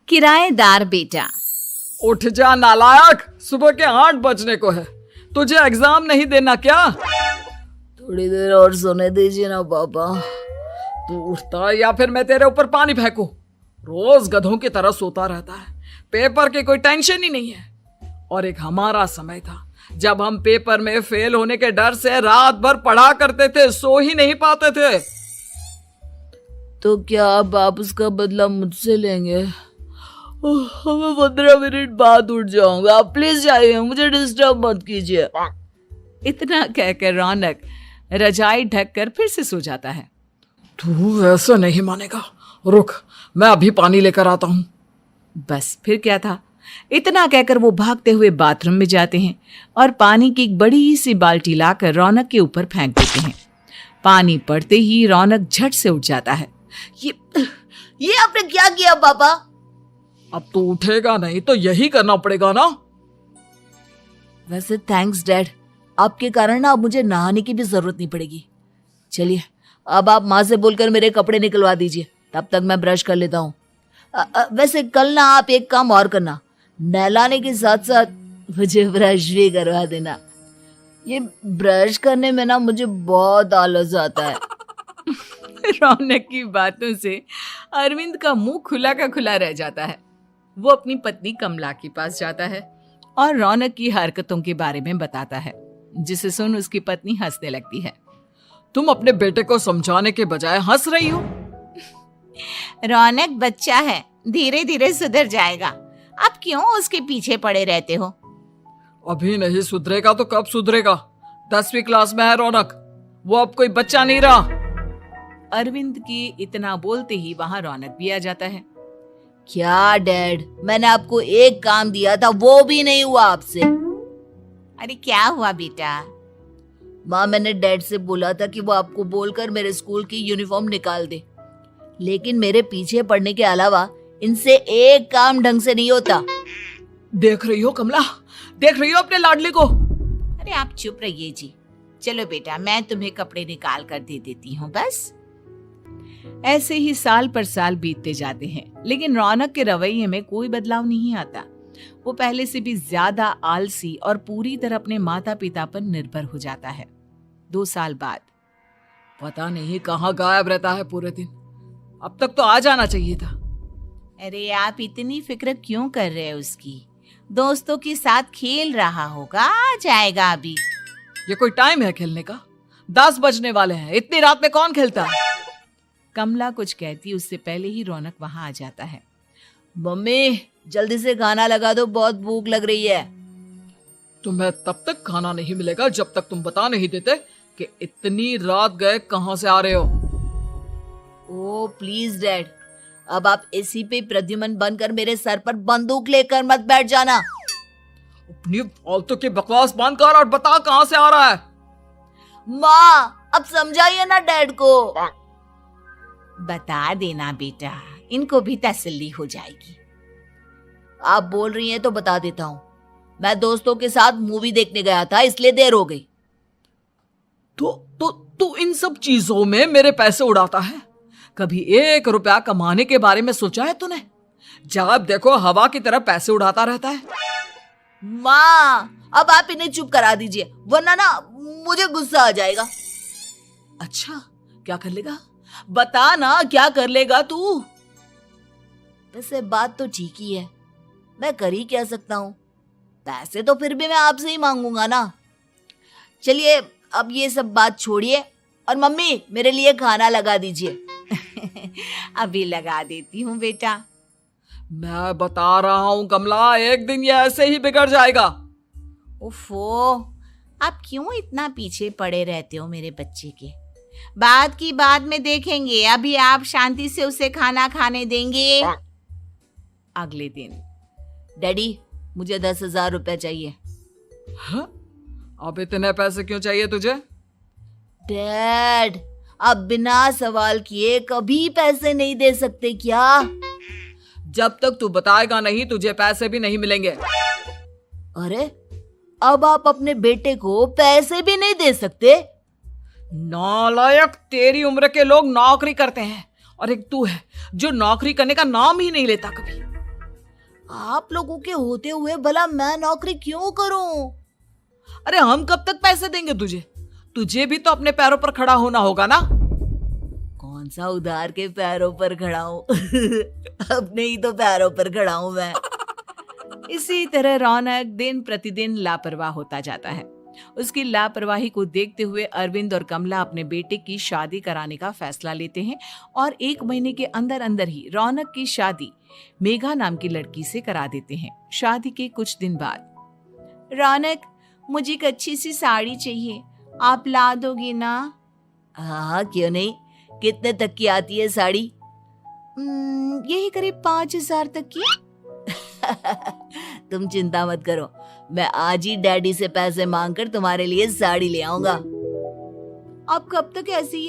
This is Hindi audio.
किराएदार बेटा। उठ जा नालायक, सुबह के 8 बजने को है। तुझे एग्जाम नहीं देना क्या? थोड़ी देर और सोने दीजिए ना पापा। तू उठता या फिर मैं तेरे ऊपर पानी फेंकूं? रोज गधों की तरह सोता रहता है, पेपर की कोई टेंशन ही नहीं है। और एक हमारा समय था जब हम पेपर में फेल होने के डर से रात भर पढ़ा करते थे, सो ही नहीं पाते थे। तो क्या अब आप उसका बदला मुझसे लेंगे? मैं 15 मिनट बाद उठ जाऊंगा, आप प्लीज जाइए, मुझे डिस्टर्ब मत कीजिए। इतना कहकर रौनक रजाई ढककर फिर से सो जाता है। तू ऐसा नहीं मानेगा, रुक मैं अभी पानी लेकर आता हूं। बस फिर क्या था, इतना कहकर वो भागते हुए बाथरूम में जाते हैं और पानी की एक बड़ी सी बाल्टी लाकर रौनक के ऊपर फेंक देते हैं। पानी पड़ते ही रौनक झट से उठ जाता है। ये आपने क्या किया पापा? अब तो उठेगा नहीं तो यही करना पड़ेगा ना। वैसे थैंक्स डैड, आपके कारण ना अब मुझे नहाने की भी जरूरत नहीं पड़ेगी। चलिए अब आप माँ से बोलकर मेरे कपड़े निकलवा दीजिए, तब तक मैं ब्रश कर लेता हूँ। वैसे कल ना आप एक काम और करना, नहलाने के साथ साथ मुझे ब्रश भी करवा देना। ये ब्रश करने में ना मुझे बहुत आलस आता है। रौनक की बातों से अरविंद का मुंह खुला का खुला रह जाता है। वो अपनी पत्नी कमला के पास जाता है और रौनक की हरकतों के बारे में बताता है, जिसे सुन उसकी पत्नी हंसने लगती है। तुम अपने बेटे को समझाने के बजाय हंस रही हो। रौनक बच्चा है, धीरे धीरे सुधर जाएगा, आप क्यों उसके पीछे पड़े रहते हो? अभी नहीं सुधरेगा तो कब सुधरेगा? 10वीं क्लास में है रौनक, वो अब कोई बच्चा नहीं रहा। अरविंद की इतना बोलते ही वहां रौनक भी आ जाता है। क्या डैड, मैंने आपको एक काम दिया था, वो भी नहीं हुआ आपसे। अरे क्या हुआ बेटा? माँ, मैंने डैड से बोला था कि वो आपको बोलकर मेरे स्कूल की यूनिफॉर्म निकाल दे, लेकिन मेरे पीछे पड़ने के अलावा इनसे एक काम ढंग से नहीं होता। देख रही हो कमला, देख रही हो अपने लाडले को? अरे आप चुप रहिए जी। चलो बेटा, मैं तुम्हें कपड़े निकाल कर दे देती हूँ। बस ऐसे ही साल पर साल बीतते जाते हैं, लेकिन रौनक के रवैये में कोई बदलाव नहीं आता। वो पहले से भी ज्यादा आलसी और पूरी तरह अपने माता पिता पर निर्भर हो जाता है। 2 साल बाद पता नहीं कहाँ गायब रहता है पूरे दिन, अब तक तो आ जाना चाहिए था। अरे आप इतनी फिक्र क्यों कर रहे हैं उसकी? दोस्तों के साथ खेल रहा होगा, आ जाएगा अभी। ये कोई टाइम है खेलने का? 10 बजने वाले हैं, इतनी रात में कौन खेलता है? कमला कुछ कहती उससे पहले ही रौनक वहां आ जाता है। मम्मी जल्दी से खाना लगा दो, बहुत भूख लग रही है। तुम्हें तब तक खाना नहीं मिलेगा जब तक तुम बता नहीं देते कि इतनी रात गए कहां से आ रहे हो। ओ प्लीज डैड, अब आप एसी पे प्रद्युमन बनकर मेरे सर पर बंदूक लेकर मत बैठ जाना। अपनी फालतू की बकवास बंद कर और बता कहां से आ रहा है। माँ अब समझाइए ना डैड को। बता देना बेटा, इनको भी तसल्ली हो जाएगी। आप बोल रही हैं तो बता देता हूँ, मैं दोस्तों के साथ मूवी देखने गया था, इसलिए देर हो गई। तो इन सब चीजों में मेरे पैसे उड़ाता है। कभी 1 रुपया कमाने के बारे में सोचा है तूने? जब देखो हवा की तरह पैसे उड़ाता रहता है। माँ अब आप इन्हें चुप करा दीजिए, वरना ना मुझे गुस्सा आ जाएगा। अच्छा क्या कर लेगा? बता ना, क्या कर लेगा तू? वैसे बात तो ठीक ही है, मैं कर ही क्या सकता हूँ। पैसे तो फिर भी मैं आपसे ही मांगूंगा ना। चलिए अब ये सब बात छोड़िए और मम्मी मेरे लिए खाना लगा दीजिए। अभी लगा देती हूँ बेटा। मैं बता रहा हूँ कमला, एक दिन ये ऐसे ही बिगड़ जाएगा। ओफो, आप क्यों इतना पीछे पड़े रहते हो मेरे बच्चे के? बात की बाद में देखेंगे, अभी आप शांति से उसे खाना खाने देंगे। अगले दिन डैडी मुझे 10,000 रुपए चाहिए। हाँ? अब इतने पैसे क्यों चाहिए तुझे? डैड आप बिना सवाल किए कभी पैसे नहीं दे सकते क्या? जब तक तू बताएगा नहीं तुझे पैसे भी नहीं मिलेंगे। अरे अब आप अपने बेटे को पैसे भी नहीं दे सकते? नालायक, तेरी उम्र के लोग नौकरी करते हैं और एक तू है जो नौकरी करने का नाम ही नहीं लेता कभी। आप लोगों के होते हुए भला मैं नौकरी क्यों करूं? अरे हम कब तक पैसे देंगे तुझे? तुझे भी तो अपने पैरों पर खड़ा होना होगा ना। कौन सा उधार के पैरों पर खड़ा हूं? अपने ही तो पैरों पर खड़ा हूं मैं। इसी तरह रौनक दिन प्रतिदिन लापरवाह होता जाता है। उसकी लापरवाही को देखते हुए अरविंद और कमला अपने बेटे की शादी कराने का फैसला लेते हैं और 1 महीने के अंदर अंदर ही रौनक की शादी मेघा नाम की लड़की से करा देते हैं। शादी के कुछ दिन बाद, रौनक, मुझे एक अच्छी सी साड़ी चाहिए, आप ला दोगे ना? हाँ, क्यों नहीं। कितने तक की आती है साड़ी? यही करीब 5,000 तक की। तुम चिंता मत करो, मैं आज ही डैडी से पैसे मांगकर तुम्हारे लिए साड़ी ले आऊंगा। आप कब तक ऐसे ही